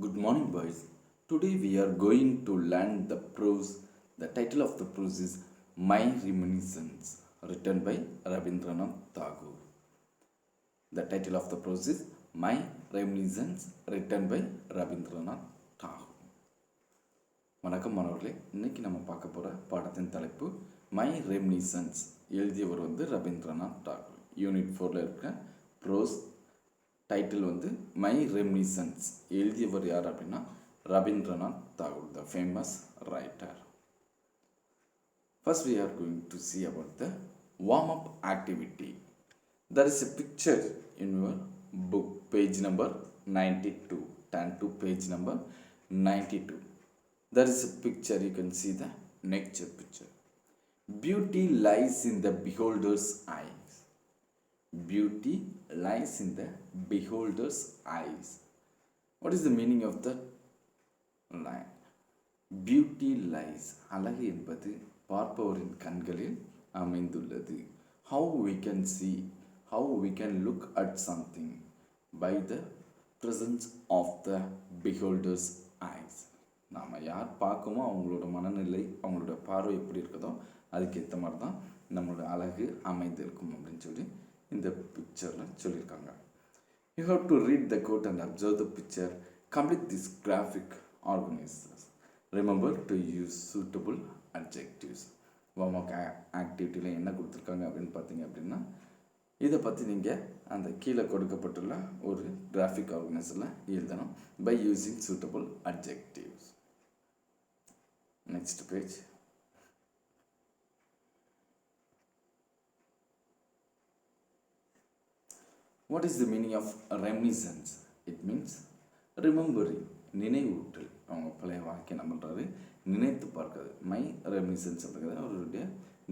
Good morning, boys. Today we are going to learn the prose. The title of the prose is My Reminiscence, written by Rabindranath Tagore. The title of the prose is My Reminiscence, written by Rabindranath Tagore. வணக்கம் மாணவர்களே, இன்னைக்கு நம்ம பார்க்க போகிற பாடத்தின் தலைப்பு my reminiscence. எழுதியவர் Rabindranath Tagore. Unit 4ல் இருக்க ப்ரோஸ் டைட்டில் மை ரெமினிசன்ஸ். எழுதியவர் யார் அப்படின்னா Rabindranath Tagore, the famous writer. First we are going to see about the warm-up activity. There is a picture in your book, page number 92. Turn to page number 92. There is a picture, you can see the nature picture. Beauty lies in the beholder's eyes. Beauty lies in the beholder's eyes. What is the meaning of that line? Beauty lies, அழகு என்பது பார்ப்பவரின் கண்களில் அமைந்துள்ளது. How we can see, how we can look at something by the presence of the beholder's eyes. நாம் யார் பார்க்குமோ அவங்களோட மனநிலை, அவங்களோட பார்வை எப்படி இருக்குதோ அதுக்கேற்ற மாதிரி தான் நம்மளோட அழகு அமைந்து இருக்கும் அப்படின்னு சொல்லி இந்த பிக்சரில் சொல்லியிருக்காங்க. You have to read the quote and observe the picture. Complete this graphic organizers. Remember to use suitable adjectives. வார்ம்-அப் ஆக்டிவிட்டியில் என்ன கொடுத்துருக்காங்க அப்படின்னு பார்த்தீங்க அப்படின்னா, இதை பற்றி நீங்கள் அந்த கீழே கொடுக்கப்பட்டுள்ள ஒரு கிராஃபிக் ஆர்கனைசரில் எழுதணும் by using suitable adjectives. Next page. What is the meaning of reminiscence? It means remembering, நினைவூட்டல். அவங்க பழைய வாழ்க்கை என்ன பண்ணுறாரு, நினைத்து பார்க்குறது. மை ரெமினிசன்ஸ் அப்படிங்கிறது அவருடைய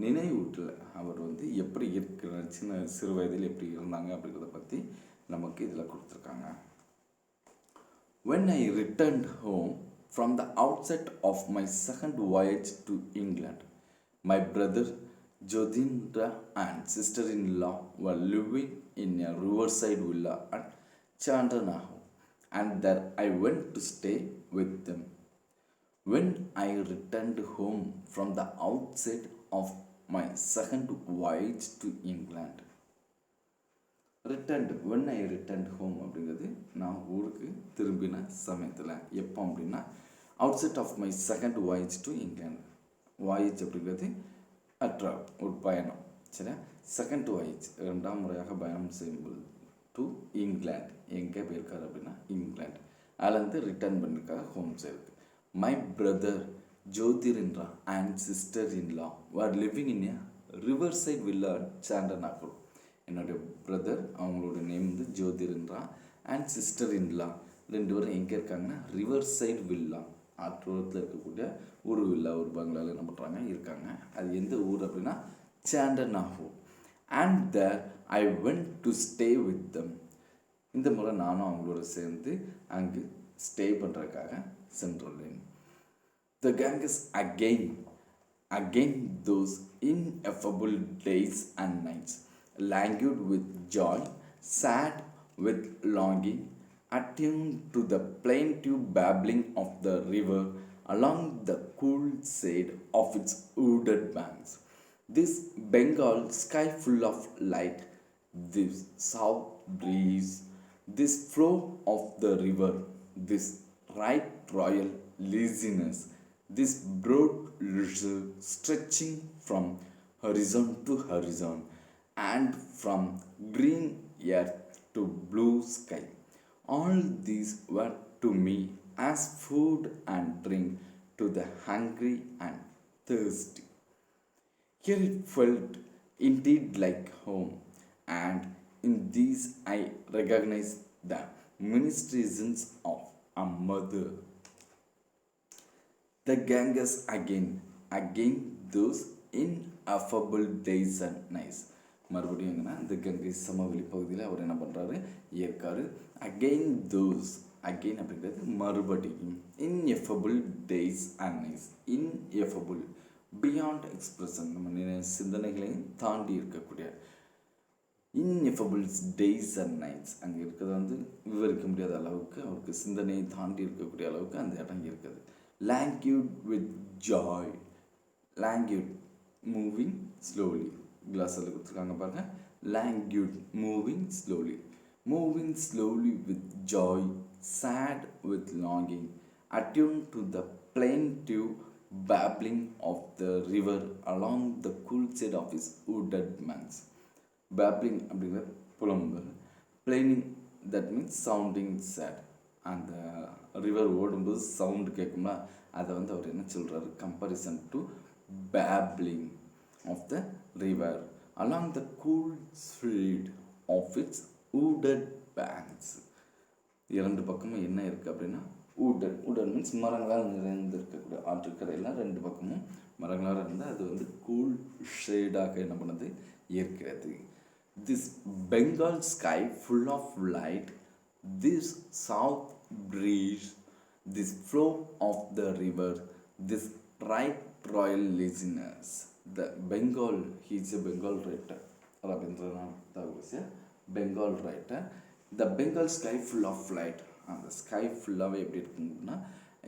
நினைவூட்டல். அவர் எப்படி இருக்கிற சின்ன சிறு வயதில் எப்படி இருந்தாங்க அப்படிங்கிறத பற்றி நமக்கு இதில் கொடுத்துருக்காங்க. When I returned home from the outset of my second voyage to England, my brother Jodhindra and sister-in-law were living in a riverside villa at Chandanaho, and there I went to stay with them. When I returned home from the outset of my second voyage to England. Returned, when I returned home அப்படிங்கிறது நான் ஊருக்கு திரும்பின சமயத்தில். எப்போ அப்படின்னா outset of my second voyage to England. Voyage அப்படிங்கிறது ஒரு பயணம், சரியா. செகண்ட் வாயேஜ், இரண்டாம் முறையாக பயணம் செய்யும்போது டு இங்கிலாந்து. எங்கே போயிருக்காரு அப்படின்னா இங்கிலாந்து. அதுலேருந்து ரிட்டர்ன் பண்ணியிருக்காரு ஹோம் சைடுக்கு. My brother Jyotirindra and sister in law are living in a riverside villa Chandannagar. என்னுடைய பிரதர், அவங்களோட name Jyotirindra and sister in law, ரெண்டு பேரும் எங்கே இருக்காங்கன்னா ரிவர் சைட் வில்லா, ஆற்றோரத்தில் இருக்கக்கூடிய ஒரு வில்லா, ஒரு பங்களாவில் என்ன பண்ணுறாங்க இருக்காங்க. அது எந்த ஊர் அப்படின்னா Chandannagar. And there I went to stay with them. இந்த முறை நானும் அவங்களோட சேர்ந்து அங்கு ஸ்டே பண்ணுறதுக்காக சென்றுள்ளேன். The Ganges again those ineffable days and nights, languid with joy, sad with longing, attuned to the plaintive babbling of the river along the cool shade of its wooded banks. This Bengal sky full of light, this south breeze, this flow of the river, this right royal laziness, this broad leisure stretching from horizon to horizon and from green earth to blue sky. All these were to me as food and drink to the hungry and thirsty. Here it felt indeed like home, and in these I recognized the ministrations of a mother. The Ganges again those ineffable days and nights. மறுபடியும் எங்கன்னா இந்த கங்கை சமவெளி பகுதியில் அவர் என்ன பண்ணுறாரு, ஏற்காரு. Again those, again அப்படிங்கிறது மறுபடியும். Ineffable days and nights. Ineffable, beyond expression, நம்ம சிந்தனைகளையும் தாண்டி இருக்கக்கூடிய. ineffable days and nights. அங்கே இருக்கிறது வந்து விவரிக்க முடியாத அளவுக்கு அவருக்கு சிந்தனையை தாண்டி இருக்கக்கூடிய அளவுக்கு அந்த இடம் இருக்குது. languid with joy, languid moving slowly, கிளாஸில் கொடுத்துருக்காங்க பாருங்க. languid moving slowly with joy, sad with longing, attuned to the plaintive babbling of the river along the cool side of his wooded banks. Babbling அப்படிங்கிறது புலம்பல், babbling that means sounding sad. அந்த river ஓடும்போது sound கேட்கும்னா அதை வந்து அவர் என்ன சொல்கிறாரு, comparison to babbling of the river along the cool sweet of its wooded banks. இரண்டு பக்கமும் என்ன இருக்குது அப்படின்னா உடன் மீன்ஸ் மரங்களால் நிறைந்து இருக்கக்கூடிய ஆற்றுக்கரையெல்லாம் ரெண்டு பக்கமும் மரங்களால் இருந்தால் அது வந்து கூல் ஷேடாக என்ன பண்ணுது, இருக்கிறது. This Bengal sky full of light, this south breeze, this flow of the river, this right royal laziness. The Bengal, he is a Bengal writer. Rabindranath Tagore is a Bengal writer. The Bengal sky full of light. And the sky full of எப்படி இருக்குன்னா,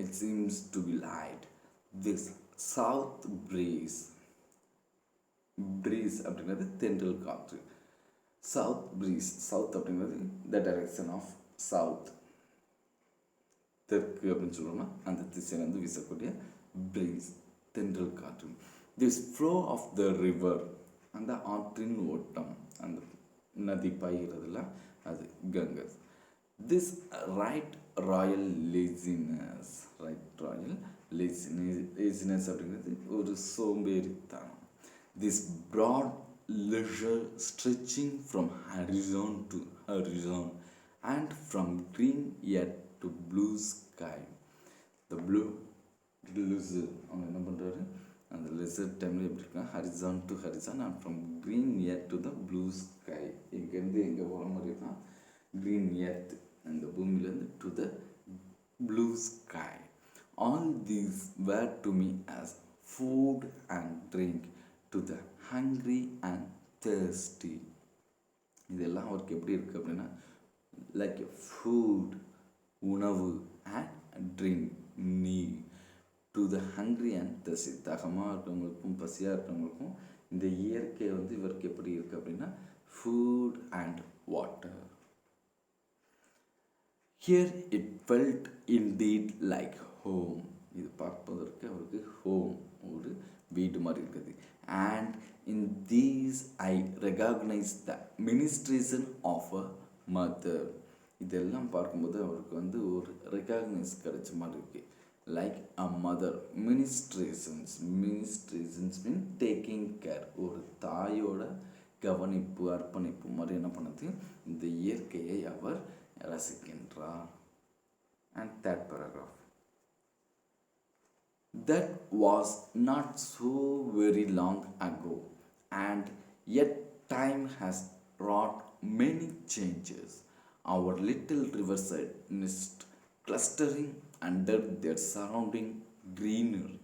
it seems to be light. This south breeze அப்படிங்கிறது தென்றல் காற்று. South breeze, south அப்படிங்கிறது the direction of south, தெற்கு அப்படின்னு சொல்லணும்னா அந்த திசையிலேருந்து வீசக்கூடிய ப்ரீஸ், தென்றல் காற்று. This flow of the river, அந்த ஆற்றின் ஓட்டம், அந்த நதி பாய்கிறதுல அது கங்கை. This right royal laziness, laziness அப்படிங்கிறது ஒரு சோம்பேறித்தனம். This broad leisure stretching from horizon to horizon and from green earth to blue sky. The blue lizard அவங்க என்ன பண்ணுறாரு, அந்த lizard டைமில் எப்படி இருக்கா, horizon to horizon and from green earth to the blue sky. இங்கேருந்து எங்கே போகிற மாதிரி இருக்கா, green earth அந்த பூமியிலேருந்து to the blue sky. All these were to me as food and drink to the hungry and thirsty. இதெல்லாம் அவருக்கு எப்படி இருக்குது அப்படின்னா, லைக் ஃபுட் உணவு, அண்ட் ட்ரிங்க் நீர், to the hungry and thirsty தாகமாக இருக்கிறவங்களுக்கும் பசியாக இருக்கிறவங்களுக்கும் இந்த இயற்கை வந்து இவருக்கு எப்படி இருக்குது அப்படின்னா food and water. Here it felt indeed like home, இது பார்ப்பதற்கு அவருக்கு ஹோம், ஒரு வீடு மாதிரி இருக்குது. And in these I recognize the ministration of a mother. இதெல்லாம் பார்க்கும்போது அவருக்கு வந்து ஒரு ரெகக்னைஸ் கிடைச்ச மாதிரி இருக்கு. Like a mother, ministrations mean taking care, ஒரு தாயோட கவனிப்பு, அர்ப்பணிப்பு மாதிரி என்ன பண்ணுது, இந்த இயற்கையை அவர் ரசிக்கின்றார். And third paragraph. That was not so very long ago, and yet time has wrought many changes. Our little riverside nest, clustering under their surrounding greenery,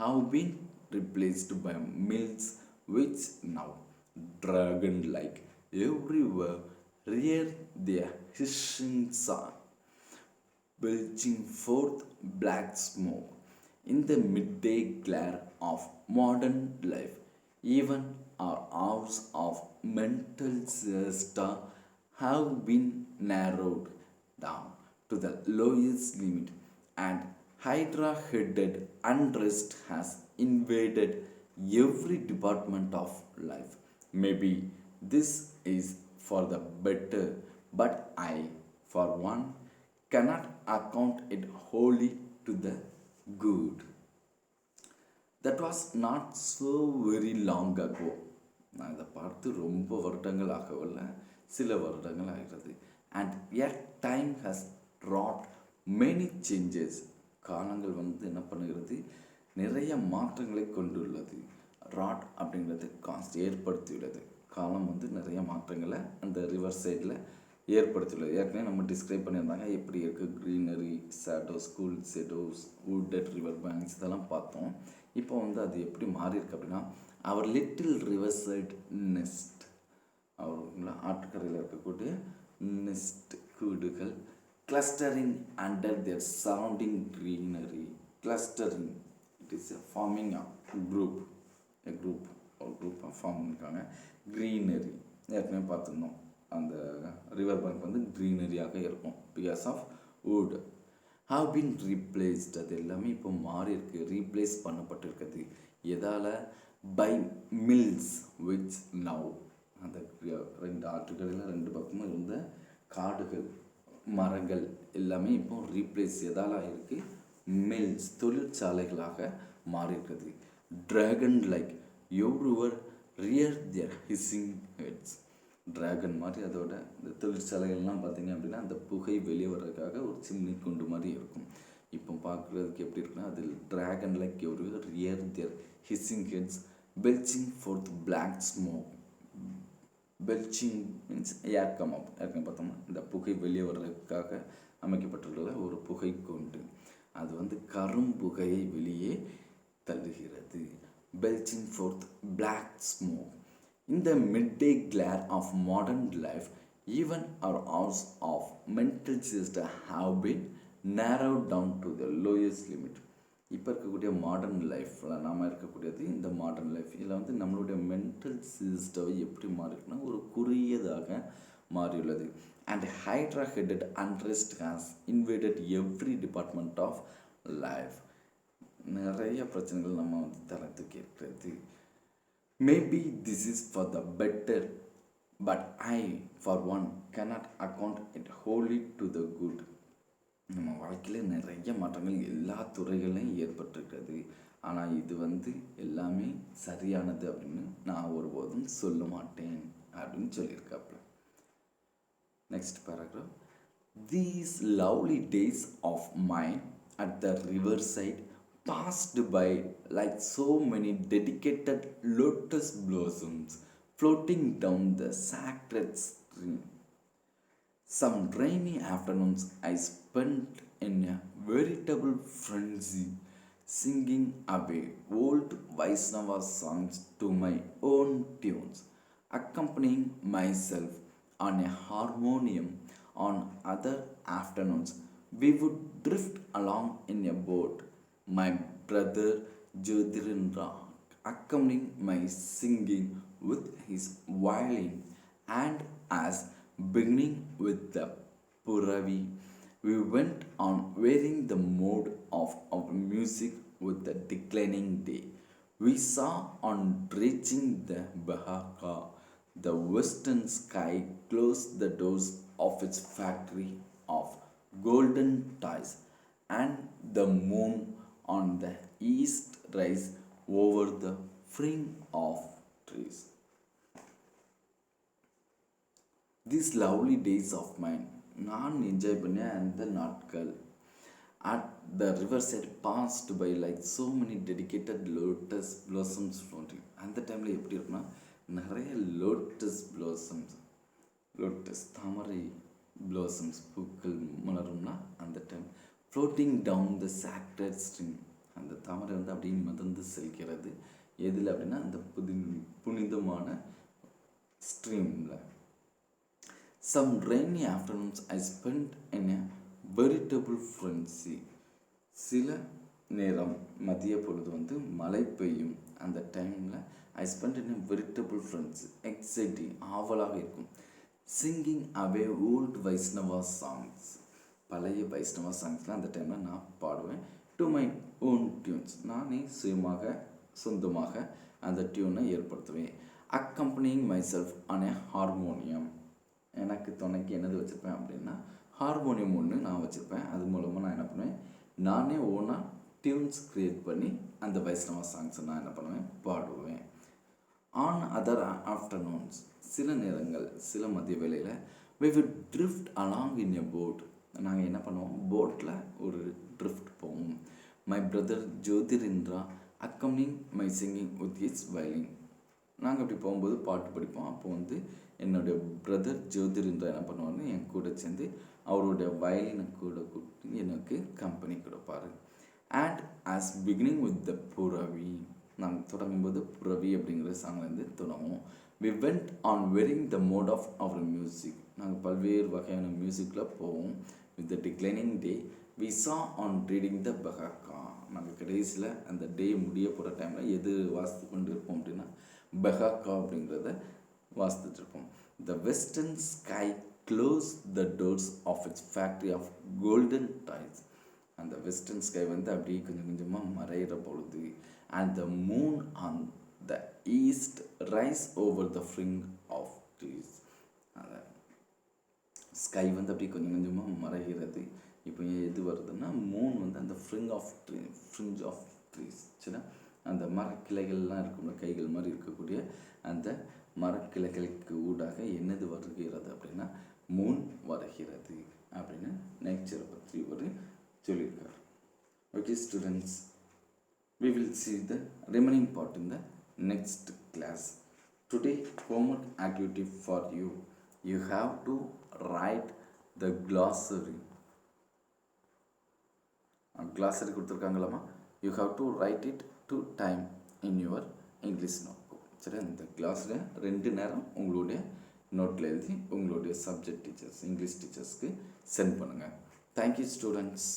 have been replaced by mills which now, dragon-like everywhere, rear their hissing sun, belching forth black smoke. In the midday glare of modern life, even our hours of mental siesta have been narrowed down to the lowest limit, and hydra-headed unrest has invaded every department of life. Maybe this is for the better, but I, for one, cannot account it wholly to the good. That was not so very long ago. நான் இதை பார்த்து ரொம்ப வருடங்கள் ஆகவில்லை, சில வருடங்கள் ஆகிறது. And yet time has wrought many changes. காலங்கள் வந்து என்ன பண்ணுகிறது, நிறைய மாற்றங்களை கொண்டுள்ளது. ராட் அப்படிங்கிறது ஏற்படுத்தியுள்ளது. காலம் வந்து நிறைய மாற்றங்களை அந்த ரிவர் சைடில் ஏற்படுத்தியுள்ளது. ஏற்கனவே நம்ம டிஸ்கிரைப் பண்ணியிருந்தாங்க எப்படி இருக்குது, greenery, shadows, cool shadows, wooded river banks இதெல்லாம் பார்த்தோம். இப்போ வந்து அது எப்படி மாறி இருக்கு அப்படின்னா, அவர் லிட்டில் ரிவர் சைட் நெஸ்ட், அவங்கள ஆற்றுக்கரையில் இருக்கக்கூடிய நெஸ்ட் கூடுகள். Clustering under their surrounding greenery. Clustering it is a forming group ஒரு குரூப்பாக ஃபார்ம் பண்ணியிருக்காங்க. க்ரீனரி ஏற்கனவே பார்த்துருந்தோம், அந்த ரிவர் பேங்க் வந்து க்ரீனரியாக இருக்கும் because of wood. Have been replaced, அது எல்லாமே இப்போ மாறி இருக்கு, ரீப்ளேஸ் பண்ணப்பட்டிருக்குது. எதால்? பை மில்ஸ் விச் நவ், அந்த ரெண்டு ஆற்றுகளில் ரெண்டு பக்கமும் இருந்த காடுகள் மரங்கள் எல்லாமே இப்போ ரீப்ளேஸ் எதால் ஆகிருக்கு? மில்ஸ், தொழிற்சாலைகளாக மாறியிருக்குது. Dragon like everywhere rear their hissing heads. Dragon மாதிரி அதோட இந்த தொழிற்சாலைகள்லாம் பார்த்தீங்க அப்படின்னா அந்த புகை வெளியே வர்றதுக்காக ஒரு சிம்னி குண்டு மாதிரி இருக்கும். இப்போ பார்க்குறதுக்கு எப்படி இருக்குன்னா, அதில் dragon like everywhere rear their hissing heads belching forth black smoke. Belching means air come up. ஏற்கனவே பார்த்தோம்னா இந்த புகை வெளியே வர்றதுக்காக அமைக்கப்பட்டுள்ள ஒரு புகை கொண்டு அது வந்து கரும்புகையை வெளியே தள்ளுகிறது. Belching forth black smoke. In the midday glare of modern life, even our hours of mental system have been narrowed down to the lowest limit. இப்போ இருக்கக்கூடிய மாடர்ன் லைஃப்பில் நாம் இருக்கக்கூடியது இந்த மாடர்ன் லைஃப். இதில் வந்து நம்மளுடைய மென்டல் சிஸ்டம் எப்படி மாறிருக்குன்னா ஒரு குறுகியதாக மாறியுள்ளது. And hydra headed unrest has invaded every department of life. நிறைய பிரச்சனைகள் நம்ம வந்து தலை தூக்கி இருக்கிறது. Maybe this is for the better, but I for one cannot account it wholly to the good. நம்ம வாழ்க்கையில் நிறைய மாற்றங்கள் எல்லா துறைகளையும் ஏற்பட்டிருக்கிறது. ஆனால் இது வந்து எல்லாமே சரியானது அப்படின்னு நான் ஒருபோதும் சொல்ல மாட்டேன் அப்படின்னு சொல்லியிருக்காப்புல. Next paragraph. These lovely days of mine at the riverside passed by like so many dedicated lotus blossoms floating down the sacred stream. Some rainy afternoons I spent in a veritable frenzy, singing away old Vaishnava songs to my own tunes, accompanying myself on a harmonium. On other afternoons, we would drift along in a boat, my brother Jyotirindra accompanying my singing with his violin, and as beginning with the Puravi, we went on varying the mode of our music with the declining day. We saw on reaching the Bahaka, the western sky close the doors of its factory of golden ties, and the moon on the east rise over the fring of trees. These lovely days of mine, நான் enjoy பண்ண அந்த நாட்கள் at the riverside passed by like so many dedicated lotus blossoms floating. அந்த டைமில் எப்படி இருக்குன்னா நிறைய lotus blossoms, lotus தாமரை blossoms பூக்கள் மலரும்னா அந்த time. floating down the sacred stream, அந்த தாமரை வந்து அப்படியே மிதந்து செல்கிறது. எதில் அப்படின்னா அந்த புனிதமான ஸ்ட்ரீமில். Some rainy afternoons I spent in a veritable frenzy. சில நேரம் மதிய பொழுது வந்து மழை பெய்யும் அந்த டைமில் I spend in a veritable frenzy, exciting ஆவலாக இருக்கும். சிங்கிங் அவே ஓல்ட் வைஷ்ணவா சாங்ஸ், பழைய வைஷ்ணவா சாங்ஸ்லாம் அந்த டைமில் நான் பாடுவேன். டு மை ஓன் டியூன்ஸ், நானே சுயமாக சொந்தமாக அந்த டியூனை ஏற்படுத்துவேன். Accompanying myself on a harmonium, எனக்கு துணைக்கு என்னது வச்சுருப்பேன் அப்படின்னா ஹார்மோனியம் ஒன்று நான் வச்சுருப்பேன். அது மூலமாக நான் என்ன பண்ணுவேன், நானே ஓனாக டியூன்ஸ் க்ரியேட் பண்ணி அந்த வைஷ்ணவா சாங்ஸை நான் என்ன பண்ணுவேன், பாடுவேன். ஆன் அதர் ஆஃப்டர்நூன்ஸ், சில நேரங்கள் சில மதிய வேளையில் we would drift along in a boat, நாங்கள் என்ன பண்ணுவோம், போட்டில் ஒரு ட்ரிஃப்ட் போவோம். மை பிரதர் ஜோதிரிந்திரா அக்கம்னிங் my singing with his violin, நாங்கள் அப்படி போகும்போது பாட்டு படிப்போம். அப்போ வந்து என்னுடைய பிரதர் ஜோதிரிந்திரா என்ன பண்ணுவார்னு என் கூட சேர்ந்து அவருடைய வயலினை கூட கூப்பிட்டு எனக்கு கம்பெனி கொடுப்பார். And as beginning with the Purabi, நாங்கள் தொடங்கும்போது புரவி அப்படிங்கிற சாங்லேருந்து தொடங்குவோம். we went on varying the mode of our music. நாங்கள் பல்வேறு வகையான மியூசிக்கில் போவோம். with the declining day we saw on reading the பகாக்கா. நாங்கள் கடைசியில் அந்த டே முடிய போகிற டைமில் எது வாசித்து கொண்டு இருப்போம் அப்படின்னா பகாக்கா அப்படிங்கிறத வாசித்துட்டு இருப்போம். the western sky closed the doors of its factory of golden tides. அந்த வெஸ்டர்ன் ஸ்கை வந்து அப்படியே கொஞ்சம் கொஞ்சமாக மறையிற பொழுது and the moon on the east rise over the fring of trees. அந்த ஸ்கை வந்து அப்படி கொஞ்சம் கொஞ்சமாக மறைகிறது. இப்போ எது வருதுன்னா மூன் வந்து அந்த ஃப்ரிஞ்ச் ஆஃப் ட்ரீஸ் சரியா, அந்த மரக்கிளைகள்லாம் இருக்கும்ல கைகள் மாதிரி இருக்கக்கூடிய அந்த மரக்கிளைகளுக்கு ஊடாக என்னது வருகிறது அப்படின்னா மூன் வருகிறது அப்படின்னு நேச்சரை பற்றி ஒரு சொல்லியிருக்கார். Okay students, we will see the remaining part in the next class. Today homework activity for you. You have to write the glossary. Glossary கொடுத்துருக்காங்களாமா, you have to write it 2 times in your English notebook. சரி, இந்த கிளாஸில் 2 நேரம் உங்களுடைய நோட்டில் எழுதி உங்களுடைய subject teachers English டீச்சர்ஸ்க்கு send பண்ணுங்கள். Thank you students.